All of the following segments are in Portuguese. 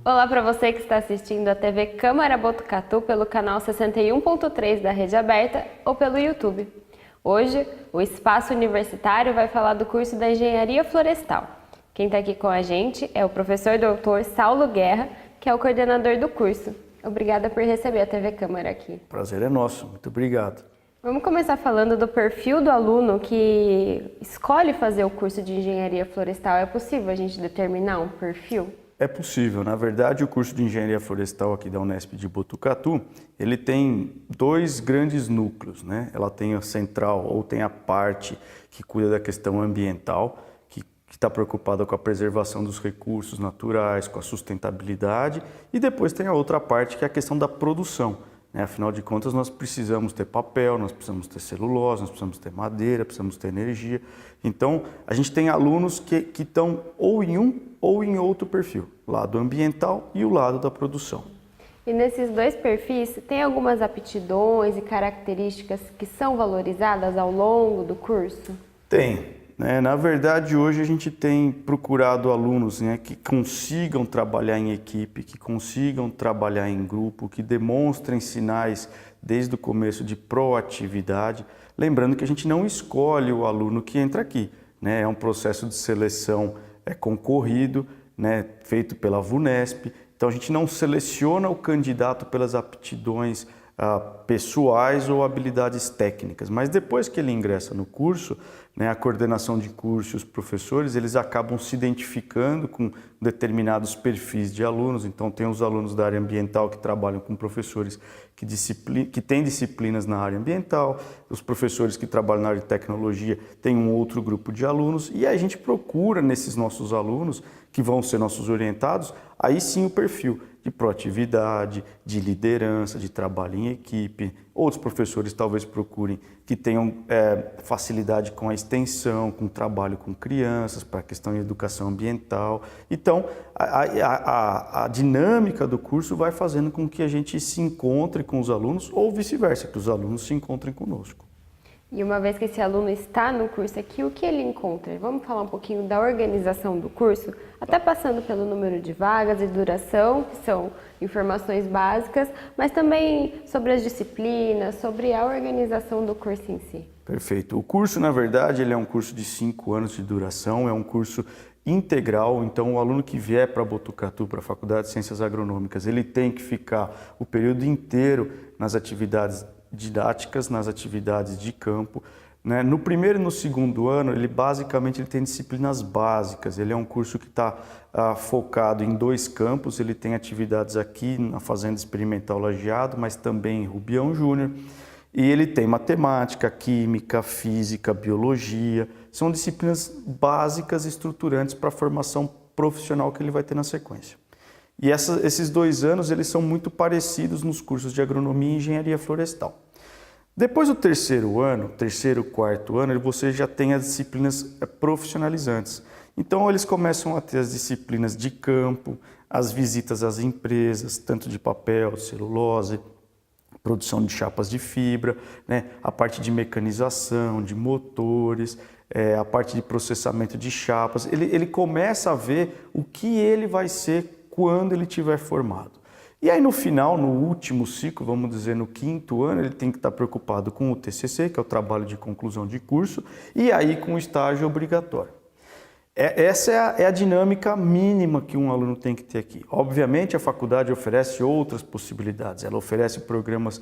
Olá para você que está assistindo a TV Câmara Botucatu pelo canal 61.3 da Rede Aberta ou pelo YouTube. Hoje, o Espaço Universitário vai falar do curso da Engenharia Florestal. Quem está aqui com a gente é o professor doutor Saulo Guerra, que é o coordenador do curso. Obrigada por receber a TV Câmara aqui. Prazer é nosso, muito obrigado. Vamos começar falando do perfil do aluno que escolhe fazer o curso de Engenharia Florestal. É possível a gente determinar um perfil? É possível. Na verdade, o curso de Engenharia Florestal aqui da Unesp de Botucatu, ele tem dois grandes núcleos, né? Ela tem a central, ou tem a parte que cuida da questão ambiental, que está preocupada com a preservação dos recursos naturais, com a sustentabilidade, e depois tem a outra parte que é a questão da produção. Afinal de contas, nós precisamos ter papel, nós precisamos ter celulose, nós precisamos ter madeira, precisamos ter energia. Então, a gente tem alunos que estão ou em um ou em outro perfil, o lado ambiental e o lado da produção. E nesses dois perfis, tem algumas aptidões e características que são valorizadas ao longo do curso? Tem. Na verdade, hoje a gente tem procurado alunos que consigam trabalhar em equipe, que consigam trabalhar em grupo, que demonstrem sinais desde o começo de proatividade. Lembrando que a gente não escolhe o aluno que entra aqui, é um processo de seleção concorrido, feito pela VUNESP. Então a gente não seleciona o candidato pelas aptidões pessoais ou habilidades técnicas, mas depois que ele ingressa no curso, a coordenação de curso e os professores, eles acabam se identificando com determinados perfis de alunos. Então tem os alunos da área ambiental que trabalham com professores que têm disciplinas na área ambiental, os professores que trabalham na área de tecnologia têm um outro grupo de alunos, e a gente procura nesses nossos alunos, que vão ser nossos orientados, aí sim o perfil de proatividade, de liderança, de trabalho em equipe. Outros professores talvez procurem que tenham facilidade com a extensão, com o trabalho com crianças, para a questão de educação ambiental. Então, a dinâmica do curso vai fazendo com que a gente se encontre com os alunos ou vice-versa, que os alunos se encontrem conosco. E uma vez que esse aluno está no curso aqui, o que ele encontra? Vamos falar um pouquinho da organização do curso, até passando pelo número de vagas e duração, que são informações básicas, mas também sobre as disciplinas, sobre a organização do curso em si. Perfeito. O curso, na verdade, ele é um curso de 5 anos de duração, é um curso integral. Então o aluno que vier para Botucatu, para a Faculdade de Ciências Agronômicas, ele tem que ficar o período inteiro nas atividades didáticas, nas atividades de campo. No primeiro e no segundo ano, ele tem disciplinas básicas. Ele é um curso que está focado em 2 campos. Ele tem atividades aqui na Fazenda Experimental Lajeado, mas também em Rubião Júnior. E ele tem matemática, química, física, biologia. São disciplinas básicas e estruturantes para a formação profissional que ele vai ter na sequência. E esses 2 anos, eles são muito parecidos nos cursos de agronomia e engenharia florestal. Depois do terceiro ano, quarto ano, você já tem as disciplinas profissionalizantes. Então, eles começam a ter as disciplinas de campo, as visitas às empresas, tanto de papel, celulose, produção de chapas de fibra, a parte de mecanização, de motores, a parte de processamento de chapas. Ele começa a ver o que ele vai ser quando ele tiver formado. E aí no final, no último ciclo, vamos dizer no 5º ano, ele tem que estar preocupado com o TCC, que é o trabalho de conclusão de curso, e aí com o estágio obrigatório. Essa é a dinâmica mínima que um aluno tem que ter aqui. Obviamente a faculdade oferece outras possibilidades, ela oferece programas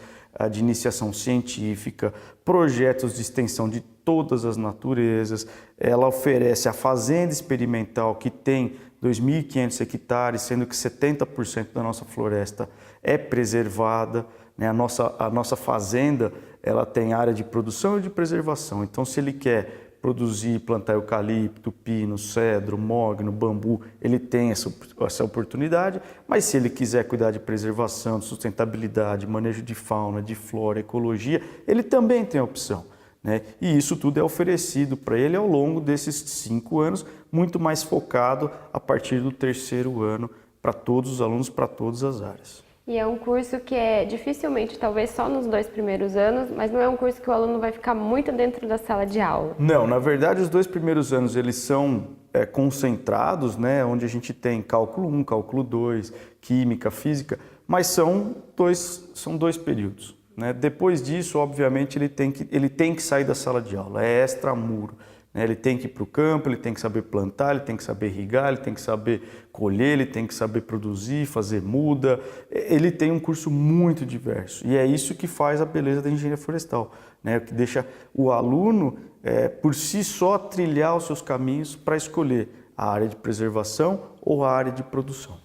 de iniciação científica, projetos de extensão de todas as naturezas, ela oferece a fazenda experimental que tem 2.500 hectares, sendo que 70% da nossa floresta é preservada. A nossa fazenda ela tem área de produção e de preservação. Então, se ele quer produzir, plantar eucalipto, pino, cedro, mogno, bambu, ele tem essa oportunidade. Mas se ele quiser cuidar de preservação, de sustentabilidade, manejo de fauna, de flora, ecologia, ele também tem a opção. E isso tudo é oferecido para ele ao longo desses 5 anos, muito mais focado a partir do terceiro ano para todos os alunos, para todas as áreas. E é um curso que é dificilmente, talvez só nos 2 primeiros anos, mas não é um curso que o aluno vai ficar muito dentro da sala de aula. Não, na verdade os 2 primeiros anos eles são concentrados, né, onde a gente tem cálculo 1, cálculo 2, química, física, mas são dois períodos, né? Depois disso, obviamente, ele tem que sair da sala de aula, é extramuro, né? Ele tem que ir para o campo, ele tem que saber plantar, ele tem que saber irrigar, ele tem que saber colher, ele tem que saber produzir, fazer muda. Ele tem um curso muito diverso e é isso que faz a beleza da engenharia florestal, né? Que deixa o aluno, por si só, trilhar os seus caminhos para escolher a área de preservação ou a área de produção.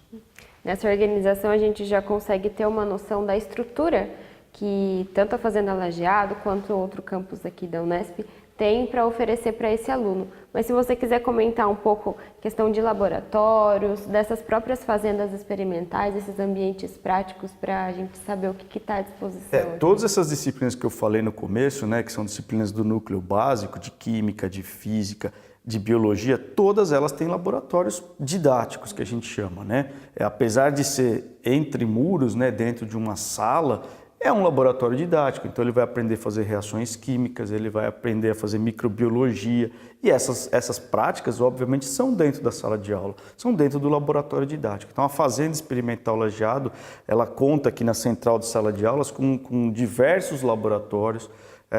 Nessa organização a gente já consegue ter uma noção da estrutura que tanto a Fazenda Lajeado quanto outro campus aqui da Unesp tem para oferecer para esse aluno. Mas se você quiser comentar um pouco questão de laboratórios, dessas próprias fazendas experimentais, esses ambientes práticos para a gente saber o que está à disposição. Todas essas disciplinas que eu falei no começo, né, que são disciplinas do núcleo básico, de química, de física, de biologia, todas elas têm laboratórios didáticos, que a gente chama, né? Apesar de ser entre muros, né, dentro de uma sala, é um laboratório didático, então ele vai aprender a fazer reações químicas, ele vai aprender a fazer microbiologia e essas práticas, obviamente, são dentro da sala de aula, são dentro do laboratório didático. Então a Fazenda Experimental Lajeado, ela conta aqui na central de sala de aulas com diversos laboratórios,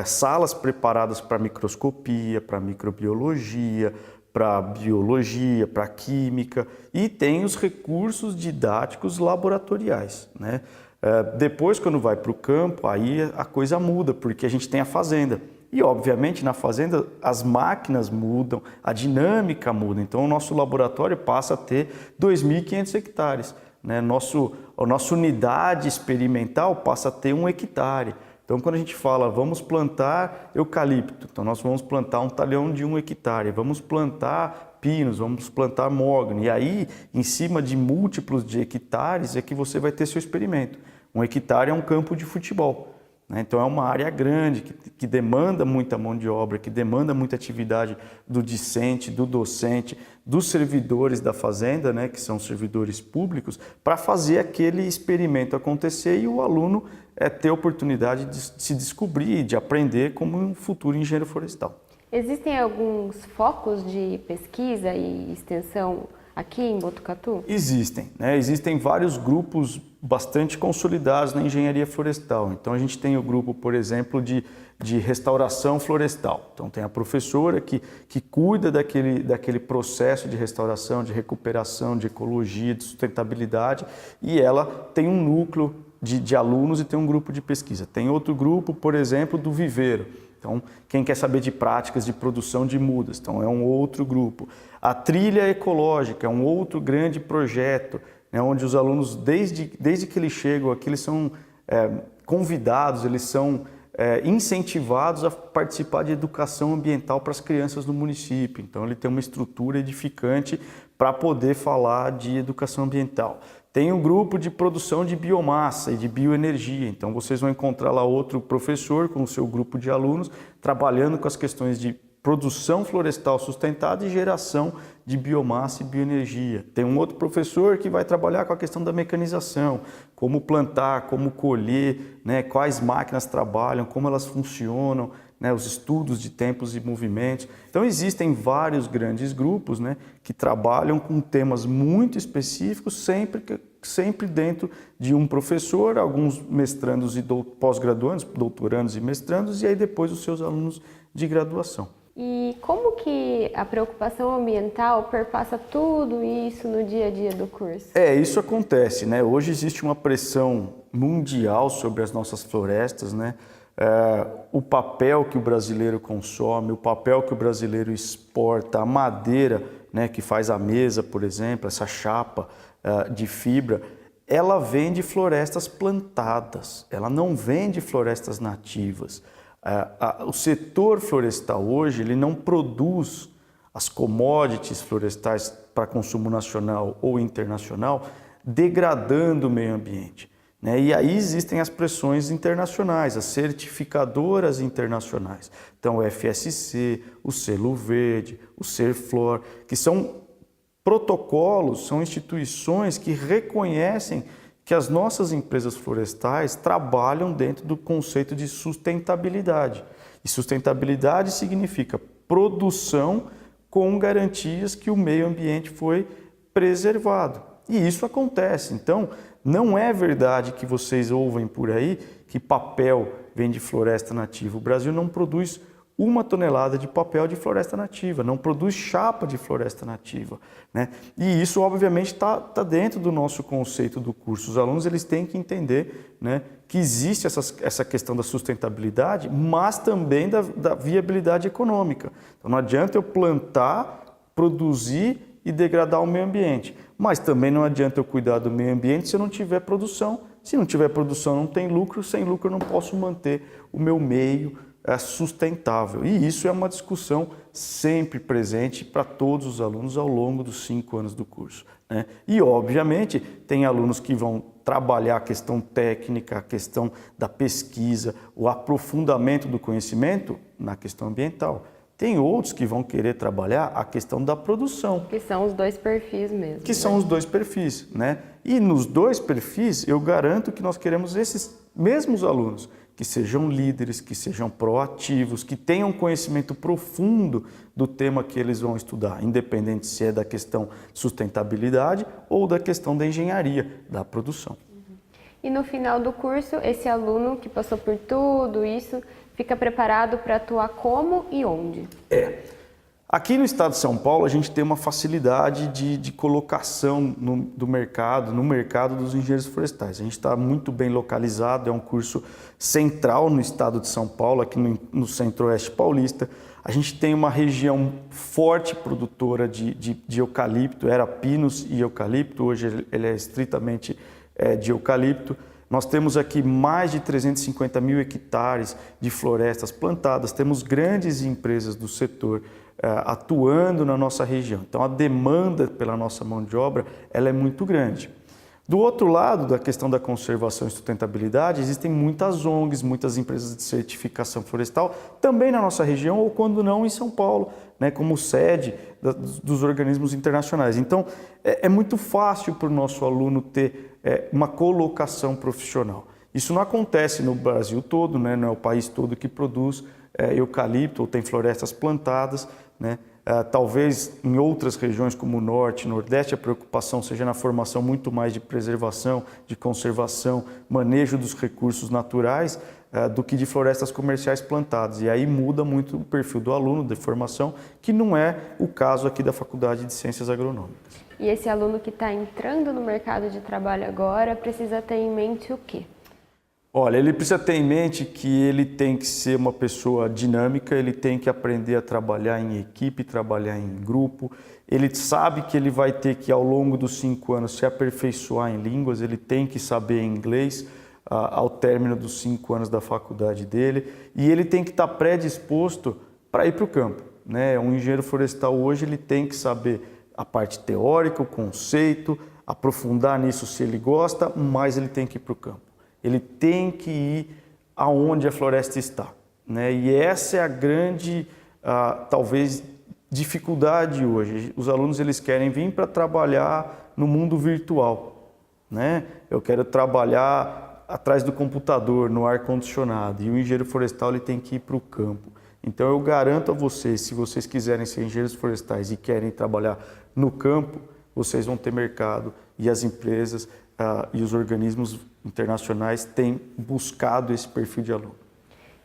salas preparadas para microscopia, para microbiologia, para biologia, para química e tem os recursos didáticos laboratoriais, né? Depois, quando vai para o campo, aí a coisa muda, porque a gente tem a fazenda. E, obviamente, na fazenda as máquinas mudam, a dinâmica muda. Então, o nosso laboratório passa a ter 2.500 hectares. Né? A nossa unidade experimental passa a ter 1 hectare. Então, quando a gente fala, vamos plantar eucalipto, então nós vamos plantar um talhão de 1 hectare, vamos plantar pinos, vamos plantar mogno. E aí, em cima de múltiplos de hectares, é que você vai ter seu experimento. 1 hectare é um campo de futebol, né? Então é uma área grande, que demanda muita mão de obra, que demanda muita atividade do discente, do docente, dos servidores da fazenda, né, que são servidores públicos, para fazer aquele experimento acontecer e o aluno ter a oportunidade de se descobrir, de aprender como um futuro engenheiro florestal. Existem alguns focos de pesquisa e extensão aqui em Botucatu? Existem, né? Existem vários grupos bastante consolidados na engenharia florestal. Então a gente tem o grupo, por exemplo, de restauração florestal. Então tem a professora que cuida daquele processo de restauração, de recuperação, de ecologia, de sustentabilidade e ela tem um núcleo de alunos e tem um grupo de pesquisa. Tem outro grupo, por exemplo, do viveiro. Então, quem quer saber de práticas de produção de mudas, então é um outro grupo. A trilha ecológica é um outro grande projeto, né, onde os alunos, desde que eles chegam aqui, eles são convidados, eles são incentivados a participar de educação ambiental para as crianças do município. Então, ele tem uma estrutura edificante para poder falar de educação ambiental. Tem um grupo de produção de biomassa e de bioenergia, então vocês vão encontrar lá outro professor com o seu grupo de alunos trabalhando com as questões de produção florestal sustentada e geração de biomassa e bioenergia. Tem um outro professor que vai trabalhar com a questão da mecanização, como plantar, como colher, né, quais máquinas trabalham, como elas funcionam, né, os estudos de tempos e movimentos. Então existem vários grandes grupos, né, que trabalham com temas muito específicos, sempre dentro de um professor, alguns mestrandos e pós-graduandos, doutorandos e mestrandos, e aí depois os seus alunos de graduação. E como que a preocupação ambiental perpassa tudo isso no dia a dia do curso? Isso acontece, né? Hoje existe uma pressão mundial sobre as nossas florestas, né? O papel que o brasileiro consome, o papel que o brasileiro exporta, a madeira, né, que faz a mesa, por exemplo, essa chapa de fibra, ela vem de florestas plantadas, ela não vem de florestas nativas. O setor florestal hoje ele não produz as commodities florestais para consumo nacional ou internacional, degradando o meio ambiente. Né? E aí existem as pressões internacionais, as certificadoras internacionais. Então, o FSC, o Selo Verde, o Serflor, que são protocolos, são instituições que reconhecem que as nossas empresas florestais trabalham dentro do conceito de sustentabilidade. E sustentabilidade significa produção com garantias que o meio ambiente foi preservado. E isso acontece. Então, não é verdade que vocês ouvem por aí que papel vem de floresta nativa. O Brasil não produz 1 tonelada de papel de floresta nativa, não produz chapa de floresta nativa, né? E isso, obviamente, está dentro do nosso conceito do curso. Os alunos eles têm que entender, né, que existe essa questão da sustentabilidade, mas também da viabilidade econômica. Então, não adianta eu plantar, produzir e degradar o meio ambiente, mas também não adianta eu cuidar do meio ambiente se eu não tiver produção. Se não tiver produção, não tem lucro, sem lucro eu não posso manter o meu meio sustentável. E isso é uma discussão sempre presente para todos os alunos ao longo dos 5 anos do curso, né? E, obviamente, tem alunos que vão trabalhar a questão técnica, a questão da pesquisa, o aprofundamento do conhecimento na questão ambiental. Tem outros que vão querer trabalhar a questão da produção. Que são os 2 perfis mesmo. Que são os 2 perfis, né? E nos 2 perfis, eu garanto que nós queremos esses mesmos alunos, que sejam líderes, que sejam proativos, que tenham conhecimento profundo do tema que eles vão estudar, independente se é da questão de sustentabilidade ou da questão da engenharia, da produção. E no final do curso, esse aluno que passou por tudo isso, fica preparado para atuar como e onde? Aqui no estado de São Paulo, a gente tem uma facilidade de colocação no mercado dos engenheiros florestais. A gente está muito bem localizado, é um curso central no estado de São Paulo, aqui no centro-oeste paulista. A gente tem uma região forte produtora de eucalipto, era pinos e eucalipto, hoje ele é estritamente de eucalipto. Nós temos aqui mais de 350 mil hectares de florestas plantadas, temos grandes empresas do setor atuando na nossa região. Então, a demanda pela nossa mão de obra ela é muito grande. Do outro lado, da questão da conservação e sustentabilidade, existem muitas ONGs, muitas empresas de certificação florestal, também na nossa região, ou quando não, em São Paulo, né, como sede dos organismos internacionais. Então, é muito fácil para o nosso aluno ter uma colocação profissional. Isso não acontece no Brasil todo, né, não é o país todo que produz eucalipto ou tem florestas plantadas, né? Talvez em outras regiões como o Norte, Nordeste, a preocupação seja na formação muito mais de preservação, de conservação, manejo dos recursos naturais do que de florestas comerciais plantadas. E aí muda muito o perfil do aluno de formação, que não é o caso aqui da Faculdade de Ciências Agronômicas. E esse aluno que está entrando no mercado de trabalho agora precisa ter em mente o quê? Olha, ele precisa ter em mente que ele tem que ser uma pessoa dinâmica, ele tem que aprender a trabalhar em equipe, trabalhar em grupo. Ele sabe que ele vai ter que, ao longo dos 5 anos, se aperfeiçoar em línguas, ele tem que saber inglês ao término dos 5 anos da faculdade dele. E ele tem que estar predisposto para ir para o campo, né? Um engenheiro florestal hoje ele tem que saber a parte teórica, o conceito, aprofundar nisso se ele gosta, mas ele tem que ir para o campo. Ele tem que ir aonde a floresta está, né? E essa é a grande, talvez, dificuldade hoje. Os alunos eles querem vir para trabalhar no mundo virtual, né? Eu quero trabalhar atrás do computador, no ar-condicionado, e o engenheiro florestal ele tem que ir para o campo. Então eu garanto a vocês, se vocês quiserem ser engenheiros florestais e querem trabalhar no campo, vocês vão ter mercado e as empresas e os organismos internacionais têm buscado esse perfil de aluno.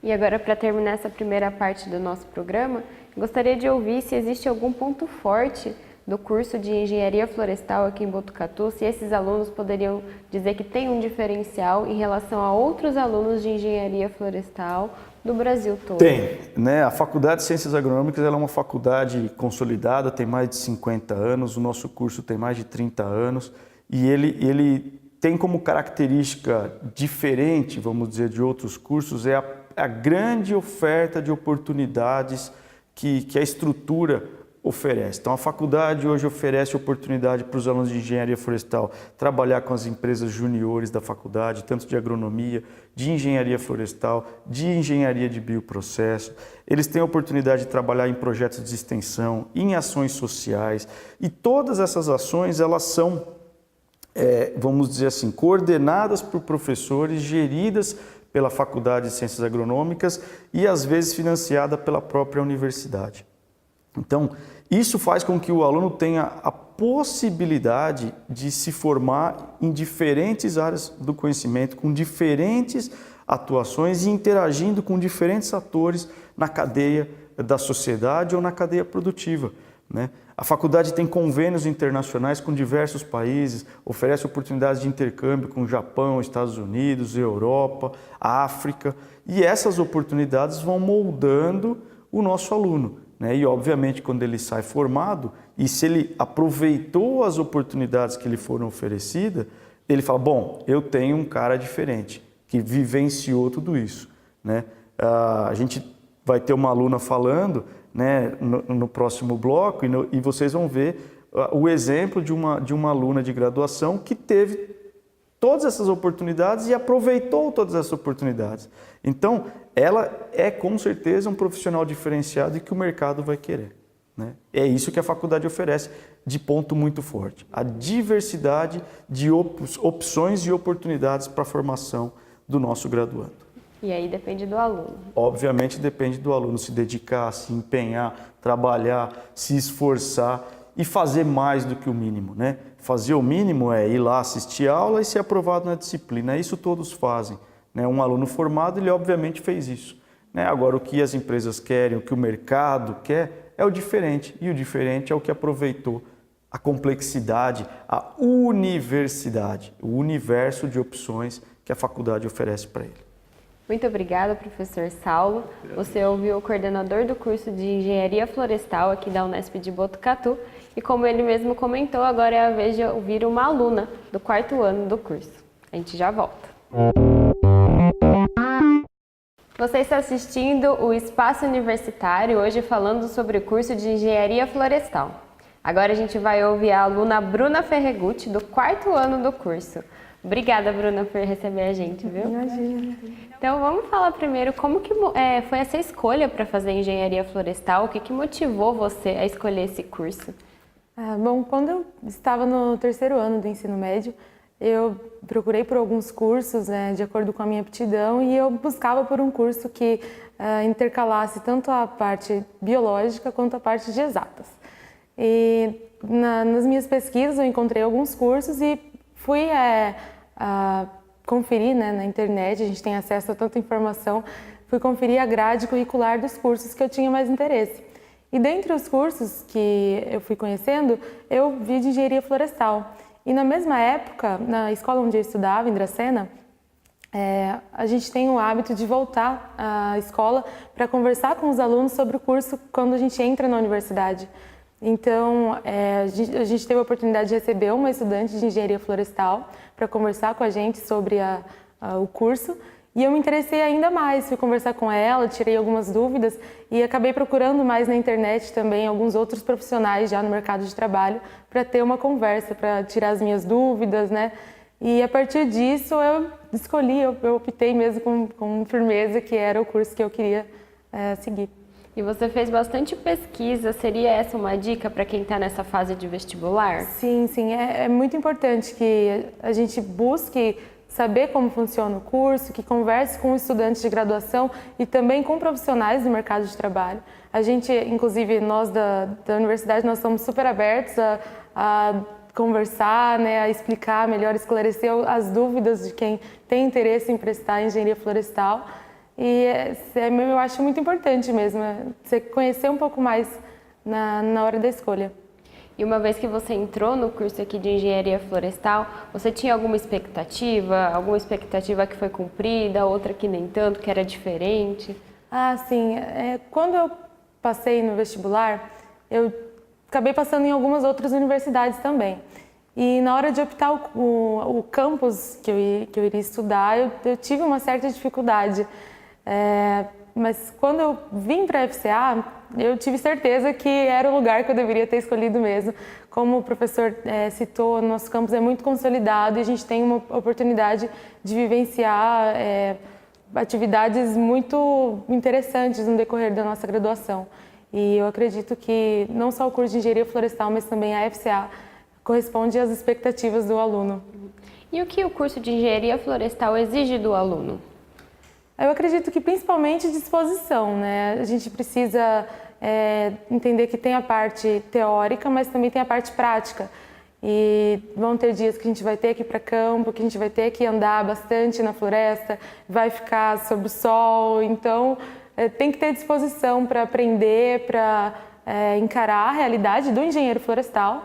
E agora, para terminar essa primeira parte do nosso programa, gostaria de ouvir se existe algum ponto forte do curso de Engenharia Florestal aqui em Botucatu, se esses alunos poderiam dizer que tem um diferencial em relação a outros alunos de Engenharia Florestal do Brasil todo. Tem, né? A Faculdade de Ciências Agronômicas ela é uma faculdade consolidada, tem mais de 50 anos, o nosso curso tem mais de 30 anos e ele tem como característica diferente, vamos dizer, de outros cursos, é a grande oferta de oportunidades que a estrutura oferece. Então, a faculdade hoje oferece oportunidade para os alunos de engenharia florestal trabalhar com as empresas juniores da faculdade, tanto de agronomia, de engenharia florestal, de engenharia de bioprocesso. Eles têm a oportunidade de trabalhar em projetos de extensão, em ações sociais, e todas essas ações, elas são, vamos dizer assim, coordenadas por professores, geridas pela Faculdade de Ciências Agronômicas e, às vezes, financiada pela própria universidade. Então, isso faz com que o aluno tenha a possibilidade de se formar em diferentes áreas do conhecimento, com diferentes atuações e interagindo com diferentes atores na cadeia da sociedade ou na cadeia produtiva, né? A faculdade tem convênios internacionais com diversos países, oferece oportunidades de intercâmbio com o Japão, Estados Unidos, Europa, África, e essas oportunidades vão moldando o nosso aluno, né? E obviamente quando ele sai formado, e se ele aproveitou as oportunidades que lhe foram oferecidas, ele fala, bom, eu tenho um cara diferente, que vivenciou tudo isso, né? A gente vai ter uma aluna falando, né, no próximo bloco, e vocês vão ver o exemplo de uma aluna de graduação que teve todas essas oportunidades e aproveitou todas essas oportunidades. Então, ela é com certeza um profissional diferenciado e que o mercado vai querer, né? É isso que a faculdade oferece de ponto muito forte, a diversidade de opções e oportunidades para a formação do nosso graduando. E aí depende do aluno. Obviamente depende do aluno se dedicar, se empenhar, trabalhar, se esforçar e fazer mais do que o mínimo, né? Fazer o mínimo é ir lá assistir a aula e ser aprovado na disciplina. Isso todos fazem, né? Um aluno formado, ele obviamente fez isso, né? Agora, o que as empresas querem, o que o mercado quer, é o diferente. E o diferente é o que aproveitou a complexidade, a universidade, o universo de opções que a faculdade oferece para ele. Muito obrigada, professor Saulo. Você ouviu o coordenador do curso de Engenharia Florestal aqui da Unesp de Botucatu. E como ele mesmo comentou, agora é a vez de ouvir uma aluna do 4º ano do curso. A gente já volta. Você está assistindo o Espaço Universitário, hoje falando sobre o curso de Engenharia Florestal. Agora a gente vai ouvir a aluna Bruna Ferregutti, do 4º ano do curso. Obrigada, Bruna, por receber a gente, viu? Imagina. Então, vamos falar primeiro como que foi essa escolha para fazer engenharia florestal? O que motivou você a escolher esse curso? Bom, quando eu estava no 3º ano do ensino médio, eu procurei por alguns cursos, né, de acordo com a minha aptidão, e eu buscava por um curso que intercalasse tanto a parte biológica quanto a parte de exatas. E nas minhas pesquisas eu encontrei alguns cursos e fui conferir, né, na internet, a gente tem acesso a tanta informação, fui conferir a grade curricular dos cursos que eu tinha mais interesse. E dentre os cursos que eu fui conhecendo, eu vi de engenharia florestal. E na mesma época, na escola onde eu estudava, em Dracena, a gente tem o hábito de voltar à escola para conversar com os alunos sobre o curso quando a gente entra na universidade. Então, a gente teve a oportunidade de receber uma estudante de engenharia florestal para conversar com a gente sobre o curso, e eu me interessei ainda mais, fui conversar com ela, tirei algumas dúvidas e acabei procurando mais na internet também alguns outros profissionais já no mercado de trabalho para ter uma conversa, para tirar as minhas dúvidas, né? E a partir disso eu escolhi, eu optei mesmo com firmeza que era o curso que eu queria seguir. E você fez bastante pesquisa, seria essa uma dica para quem está nessa fase de vestibular? Sim, sim, é muito importante que a gente busque saber como funciona o curso, que converse com estudantes de graduação e também com profissionais do mercado de trabalho. A gente, inclusive nós da universidade, nós somos super abertos a conversar, né, a explicar melhor, esclarecer as dúvidas de quem tem interesse em prestar engenharia florestal. E eu acho muito importante mesmo, você conhecer um pouco mais na hora da escolha. E uma vez que você entrou no curso aqui de Engenharia Florestal, você tinha alguma expectativa que foi cumprida, outra que nem tanto, que era diferente? Sim. Quando eu passei no vestibular, eu acabei passando em algumas outras universidades também. E na hora de optar o campus que eu iria estudar, eu tive uma certa dificuldade. Mas quando eu vim para a FCA, eu tive certeza que era o lugar que eu deveria ter escolhido mesmo. Como o professor citou, nosso campus é muito consolidado e a gente tem uma oportunidade de vivenciar atividades muito interessantes no decorrer da nossa graduação. E eu acredito que não só o curso de Engenharia Florestal, mas também a FCA corresponde às expectativas do aluno. E o que o curso de Engenharia Florestal exige do aluno? Eu acredito que principalmente disposição, né? A gente precisa entender que tem a parte teórica, mas também tem a parte prática. E vão ter dias que a gente vai ter que ir para campo, que a gente vai ter que andar bastante na floresta, vai ficar sob o sol, então tem que ter disposição para aprender, para encarar a realidade do engenheiro florestal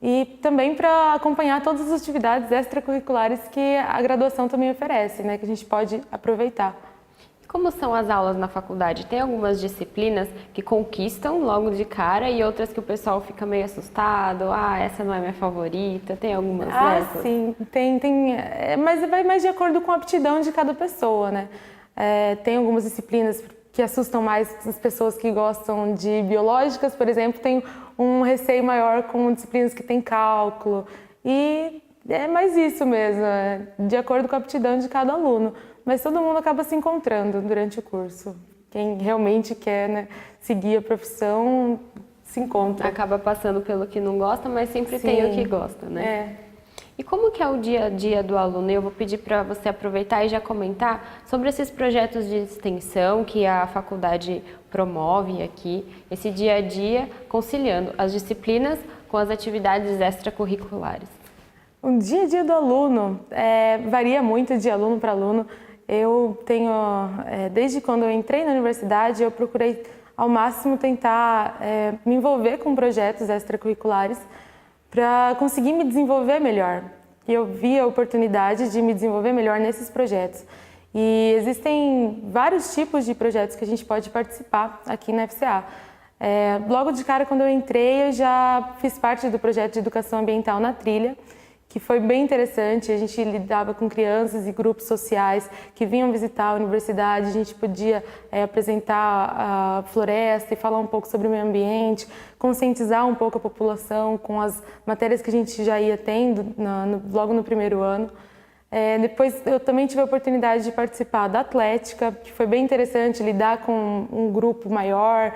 e também para acompanhar todas as atividades extracurriculares que a graduação também oferece, né, que a gente pode aproveitar. Como são as aulas na faculdade? Tem algumas disciplinas que conquistam logo de cara e outras que o pessoal fica meio assustado, essa não é minha favorita, tem algumas dessas? Sim, tem, mas vai mais de acordo com a aptidão de cada pessoa, né? Tem algumas disciplinas que assustam mais as pessoas que gostam de biológicas, por exemplo, tem um receio maior com disciplinas que tem cálculo e é mais isso mesmo, de acordo com a aptidão de cada aluno. Mas todo mundo acaba se encontrando durante o curso. Quem realmente quer, né, seguir a profissão se encontra. Acaba passando pelo que não gosta, mas sempre tem o que gosta, né? E como que é o dia a dia do aluno? Eu vou pedir para você aproveitar e já comentar sobre esses projetos de extensão que a faculdade promove aqui, esse dia a dia, conciliando as disciplinas com as atividades extracurriculares. O dia a dia do aluno varia muito de aluno para aluno. Eu tenho, desde quando eu entrei na universidade, eu procurei ao máximo tentar me envolver com projetos extracurriculares para conseguir me desenvolver melhor. E eu vi a oportunidade de me desenvolver melhor nesses projetos. E existem vários tipos de projetos que a gente pode participar aqui na FCA. Logo de cara, quando eu entrei, eu já fiz parte do projeto de educação ambiental na trilha, que foi bem interessante. A gente lidava com crianças e grupos sociais que vinham visitar a universidade, a gente podia apresentar a floresta e falar um pouco sobre o meio ambiente, conscientizar um pouco a população com as matérias que a gente já ia tendo logo no primeiro ano. Depois eu também tive a oportunidade de participar da atlética, que foi bem interessante, lidar com um grupo maior,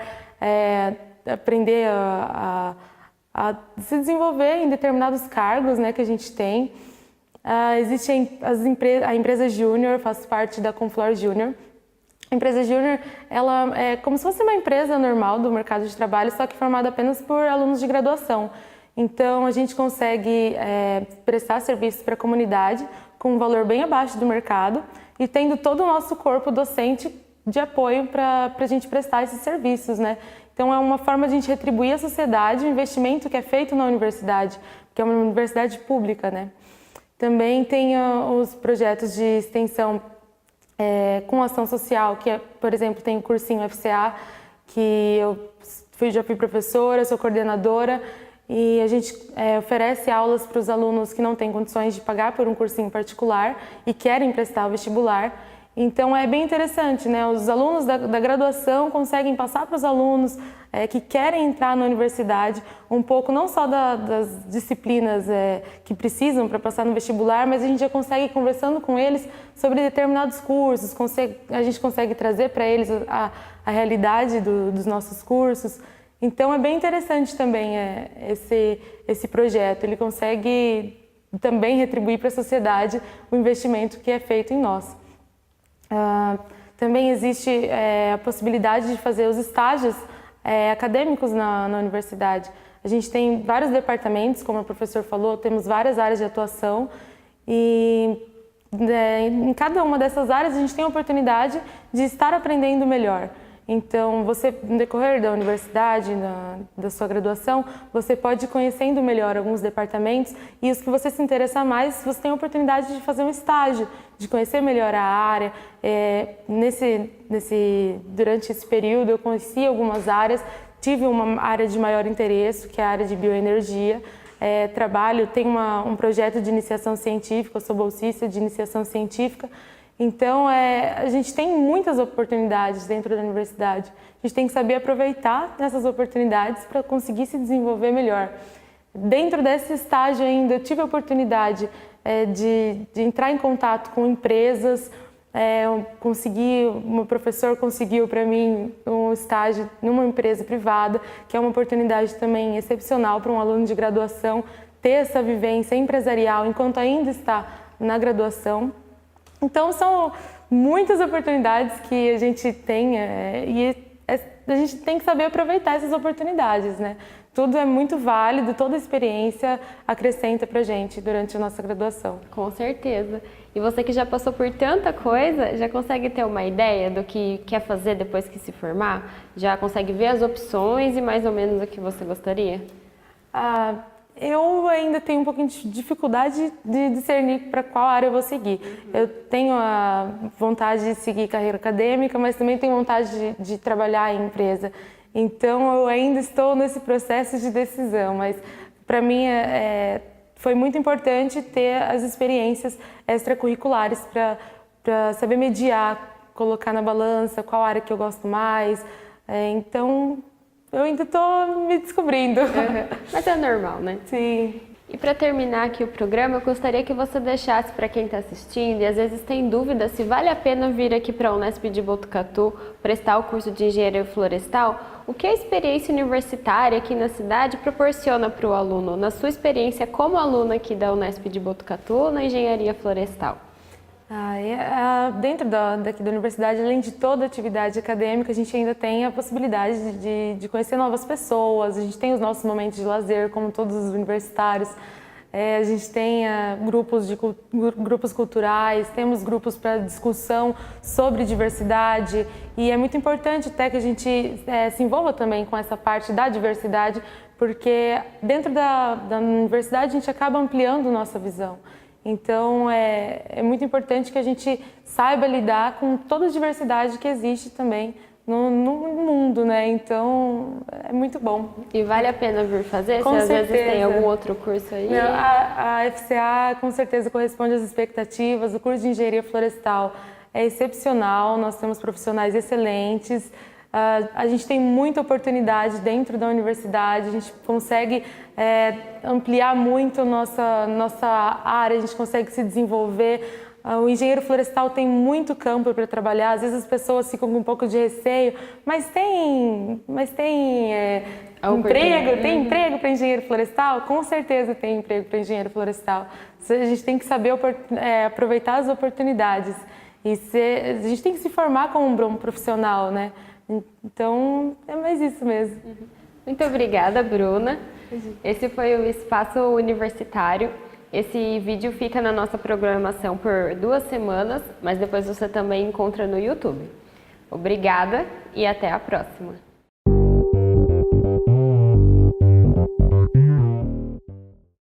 aprender a se desenvolver em determinados cargos, né, que a gente tem. Existe a empresa Júnior, faço parte da Conflor Júnior. A empresa Júnior, ela é como se fosse uma empresa normal do mercado de trabalho, só que formada apenas por alunos de graduação. Então, a gente consegue prestar serviços para a comunidade com um valor bem abaixo do mercado e tendo todo o nosso corpo docente de apoio para a gente prestar esses serviços, né? Então, é uma forma de a gente retribuir à sociedade o investimento que é feito na universidade, que é uma universidade pública, né? Também tem os projetos de extensão com ação social, que por exemplo, tem o cursinho FCA, que eu já fui professora, sou coordenadora, e a gente oferece aulas para os alunos que não têm condições de pagar por um cursinho particular e querem prestar o vestibular. Então é bem interessante, né? Os alunos da graduação conseguem passar para os alunos que querem entrar na universidade um pouco, não só das disciplinas que precisam para passar no vestibular, mas a gente já consegue ir conversando com eles sobre determinados cursos, a gente consegue trazer para eles a realidade dos nossos cursos. Então é bem interessante também esse projeto, ele consegue também retribuir para a sociedade o investimento que é feito em nós. Também existe a possibilidade de fazer os estágios acadêmicos na universidade. A gente tem vários departamentos, como o professor falou, temos várias áreas de atuação e em cada uma dessas áreas a gente tem a oportunidade de estar aprendendo melhor. Então, você, no decorrer da universidade, da sua graduação, você pode ir conhecendo melhor alguns departamentos e os que você se interessar mais, você tem a oportunidade de fazer um estágio, de conhecer melhor a área. Durante esse período, eu conheci algumas áreas, tive uma área de maior interesse, que é a área de bioenergia. Tenho um projeto de iniciação científica, eu sou bolsista de iniciação científica. Então, a gente tem muitas oportunidades dentro da universidade. A gente tem que saber aproveitar essas oportunidades para conseguir se desenvolver melhor. Dentro desse estágio ainda, eu tive a oportunidade de entrar em contato com empresas. O meu professor conseguiu para mim um estágio numa empresa privada, que é uma oportunidade também excepcional para um aluno de graduação ter essa vivência empresarial enquanto ainda está na graduação. Então, são muitas oportunidades que a gente tem e a gente tem que saber aproveitar essas oportunidades, né? Tudo é muito válido, toda experiência acrescenta pra gente durante a nossa graduação. Com certeza. E você que já passou por tanta coisa, já consegue ter uma ideia do que quer fazer depois que se formar? Já consegue ver as opções e mais ou menos o que você gostaria? Eu ainda tenho um pouquinho de dificuldade de discernir para qual área eu vou seguir. Eu tenho a vontade de seguir carreira acadêmica, mas também tenho vontade de trabalhar em empresa. Então, eu ainda estou nesse processo de decisão, mas para mim foi muito importante ter as experiências extracurriculares para saber mediar, colocar na balança qual área que eu gosto mais. Então, eu ainda estou me descobrindo. Mas é normal, né? Sim. E para terminar aqui o programa, eu gostaria que você deixasse para quem está assistindo e às vezes tem dúvida se vale a pena vir aqui para a Unesp de Botucatu prestar o curso de Engenharia Florestal, o que a experiência universitária aqui na cidade proporciona para o aluno, na sua experiência como aluno aqui da Unesp de Botucatu na Engenharia Florestal? Dentro daqui da universidade, além de toda a atividade acadêmica, a gente ainda tem a possibilidade de conhecer novas pessoas, a gente tem os nossos momentos de lazer, como todos os universitários, a gente tem grupos culturais, temos grupos para discussão sobre diversidade e é muito importante até que a gente se envolva também com essa parte da diversidade, porque dentro da universidade a gente acaba ampliando nossa visão. Então, é muito importante que a gente saiba lidar com toda a diversidade que existe também no mundo, né? Então, é muito bom. E vale a pena vir fazer? Com se às certeza. vezes tem algum outro curso aí? A FCA, com certeza, corresponde às expectativas. O curso de Engenharia Florestal é excepcional, nós temos profissionais excelentes. A gente tem muita oportunidade dentro da universidade, a gente consegue ampliar muito nossa área, a gente consegue se desenvolver. O engenheiro florestal tem muito campo para trabalhar, às vezes as pessoas ficam com um pouco de receio, mas tem emprego para engenheiro florestal? Com certeza tem emprego para engenheiro florestal. A gente tem que saber aproveitar as oportunidades e a gente tem que se formar como um bom profissional, né? Então, é mais isso mesmo. Muito obrigada, Bruna. Esse foi o Espaço Universitário. Esse vídeo fica na nossa programação por 2 semanas, mas depois você também encontra no YouTube. Obrigada e até a próxima.